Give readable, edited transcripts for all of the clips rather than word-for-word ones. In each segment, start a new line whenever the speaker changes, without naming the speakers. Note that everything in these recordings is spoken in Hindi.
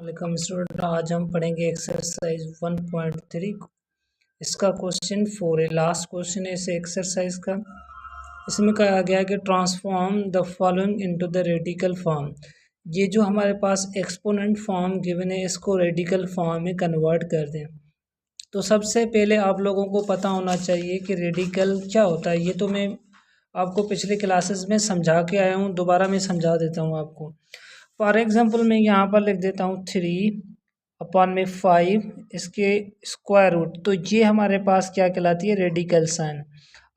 Welcome student. आज हम पढ़ेंगे एक्सरसाइज 1.3। इसका क्वेश्चन 4 है, लास्ट क्वेश्चन है इस एक्सरसाइज का। इसमें कहा गया है कि transform the following into the radical form. ये जो हमारे पास एक्सपोनेंट फॉर्म गिवन है इसको रेडिकल फॉर्म में कन्वर्ट कर दें। तो सबसे पहले आप लोगों को पता होना चाहिए कि रेडिकल क्या होता है। ये तो मैं आपको पिछले क्लासेस में समझा के आया हूँ, दोबारा मैं समझा देता हूँ आपको। फॉर एग्जांपल मैं यहाँ पर लिख देता हूँ 3/5 इसके स्क्वायर रूट। तो ये हमारे पास क्या कहलाती है, रेडिकल साइन।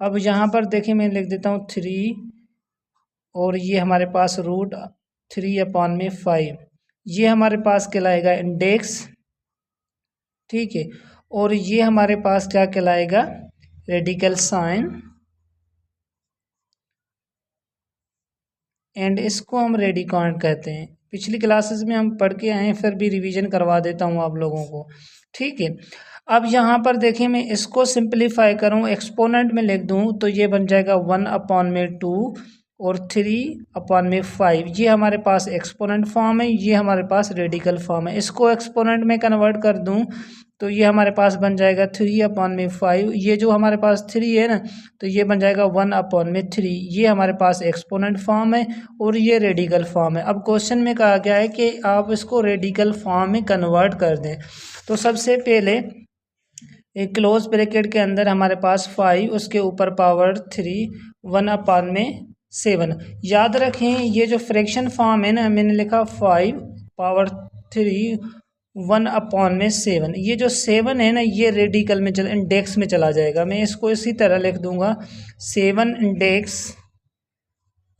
अब यहाँ पर देखिए मैं लिख देता हूँ 3 और ये हमारे पास रूट 3/5, ये हमारे पास कहलाएगा इंडेक्स, ठीक है। और ये हमारे पास क्या कहलाएगा, रेडिकल साइन। एंड इसको हम रेडिकॉन्ड कहते हैं। पिछली क्लासेस में हम पढ़ के आए हैं, फिर भी रिवीजन करवा देता हूँ आप लोगों को, ठीक है। अब यहाँ पर देखिए मैं इसको सिंप्लीफाई करूँ, एक्सपोनेंट में लिख दूँ तो ये बन जाएगा 1/2 और 3/5। ये हमारे पास एक्सपोनेंट फॉर्म है, ये हमारे पास रेडिकल फॉर्म है। इसको एक्सपोनेंट में कन्वर्ट कर दूँ तो ये हमारे पास बन जाएगा 3/5। ये जो हमारे पास 3 है ना, तो ये बन जाएगा 1/3। ये हमारे पास एक्सपोनेंट फॉर्म है और ये रेडिकल फॉर्म है। अब क्वेश्चन में कहा गया है कि आप इसको रेडिकल फॉर्म में कन्वर्ट कर दें। तो सबसे पहले एक क्लोज ब्रैकेट के अंदर हमारे पास 5, उसके ऊपर पावर 3, 1/7। याद रखें ये जो फ्रैक्शन फॉर्म है ना, मैंने लिखा 5/3 1/7। ये जो 7 है ना, ये रेडिकल में इंडेक्स में चला जाएगा। मैं इसको इसी तरह लिख दूंगा 7 इंडेक्स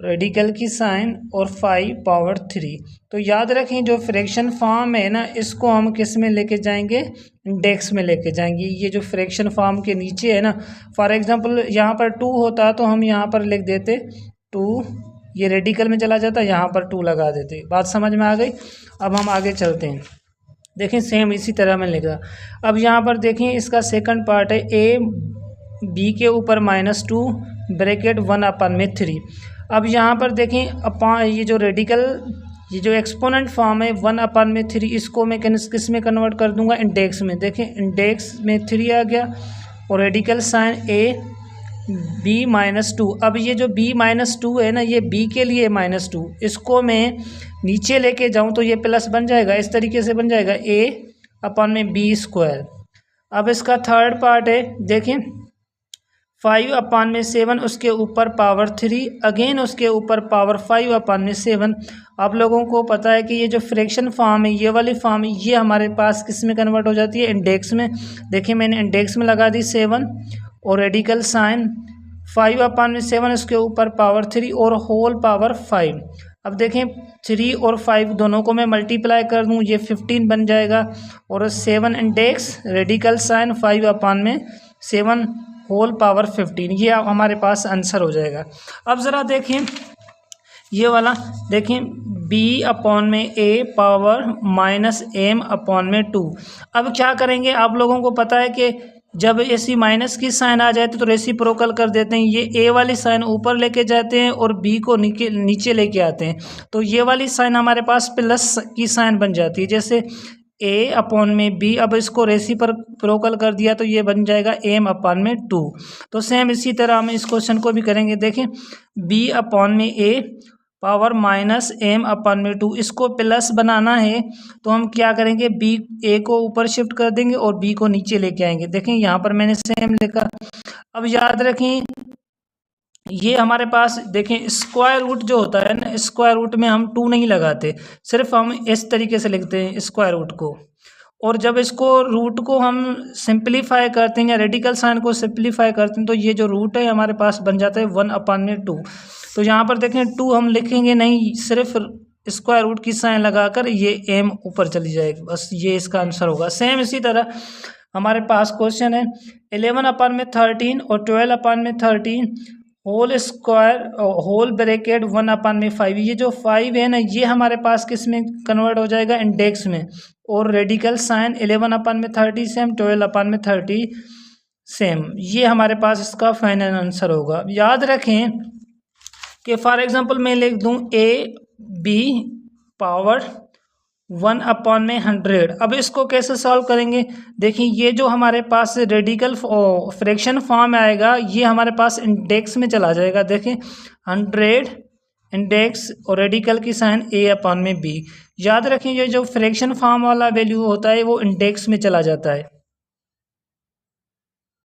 रेडिकल की साइन और 5/3। तो याद रखें जो फ्रैक्शन फॉर्म है ना, इसको हम किस में लेके जाएंगे, इंडेक्स में लेके जाएंगे। ये जो फ्रैक्शन फॉर्म के नीचे है ना, फॉर एग्जांपल यहाँ पर 2 होता तो हम यहाँ पर लिख देते 2, ये रेडिकल में चला जाता, यहाँ पर 2 लगा देते। बात समझ में आ गई। अब हम आगे चलते हैं, देखें सेम इसी तरह मैं लिखा। अब यहाँ पर देखें इसका सेकंड पार्ट है, ए बी के ऊपर -2 ब्रैकेट 1/3। अब यहाँ पर देखें ये जो रेडिकल, ये जो एक्सपोनेंट फॉर्म है 1/3, इसको मैं किस में कन्वर्ट कर दूंगा, इंडेक्स में। देखें इंडेक्स में 3 आ गया और रेडिकल साइन ए b-2। अब ये जो b-2 है ना, ये b के लिए -2, इसको मैं नीचे लेके जाऊं तो ये प्लस बन जाएगा, इस तरीके से बन जाएगा a/b²। अब इसका थर्ड पार्ट है, देखें 5/7, उसके ऊपर पावर 3, अगेन उसके ऊपर पावर 5/7। आप लोगों को पता है कि ये जो फ्रैक्शन फॉर्म है, ये वाली फॉर्म, ये हमारे पास किस में कन्वर्ट हो जाती है, इंडेक्स में। देखिए मैंने इंडेक्स में लगा दी 7 और रेडिकल साइन 5/7, उसके ऊपर पावर 3 और होल पावर 5। अब देखें 3 और 5 दोनों को मैं मल्टीप्लाई कर दूं, ये 15 बन जाएगा। और 7 index radical sign 5/7 whole power 15, ये हमारे पास आंसर हो जाएगा। अब ज़रा देखें ये वाला, देखें b/a पावर -m/2। अब क्या करेंगे, आप लोगों को पता है कि जब ऐसी माइनस की साइन आ जाती तो रेसिप्रोकल कर देते हैं। ये a वाली साइन ऊपर लेके जाते हैं और b को नीचे लेके आते हैं, तो ये वाली साइन हमारे पास प्लस की साइन बन जाती है, जैसे a/b। अब इसको रेसिप्रोकल कर दिया तो ये बन जाएगा m/2। तो सेम इसी तरह हम इस क्वेश्चन को भी करेंगे। देखें b/a पावर -m/2, इसको प्लस बनाना है तो हम क्या करेंगे, a को ऊपर शिफ्ट कर देंगे और b को नीचे लेके आएंगे। देखें यहाँ पर मैंने सेम लिखा। अब याद रखें ये हमारे पास, देखें स्क्वायर रूट जो होता है ना, स्क्वायर रूट में हम 2 नहीं लगाते, सिर्फ हम इस तरीके से लिखते हैं स्क्वायर रूट को। और जब इसको रूट को हम सिंप्लीफाई करते हैं या रेडिकल साइन को सिंप्लीफाई करते हैं तो ये जो रूट है हमारे पास बन जाता है 1/2। तो यहाँ पर देखें 2 हम लिखेंगे नहीं, सिर्फ स्क्वायर रूट की साइन लगाकर ये m ऊपर चली जाएगी, बस ये इसका आंसर होगा। सेम इसी तरह हमारे पास क्वेश्चन है 11/13 और 12/13 होल स्क्वायर होल ब्रैकेट 1/5। ये जो 5 है ना, ये हमारे पास किस में कन्वर्ट हो जाएगा, इंडेक्स में। और रेडिकल साइन 11/30 सेम, 12/30 सेम, ये हमारे पास इसका फाइनल आंसर होगा। याद रखें कि फॉर एग्जांपल मैं लिख दूं a b पावर 1/100। अब इसको कैसे सॉल्व करेंगे? देखिए ये जो हमारे पास रेडिकल फ्रैक्शन फॉर्म आएगा ये हमारे पास इंडेक्स में चला जाएगा। देखिए 100 इंडेक्स और रेडिकल की साइन a/b। याद रखें ये जो फ्रैक्शन फॉर्म वाला वैल्यू होता है वो इंडेक्स में चला जाता है।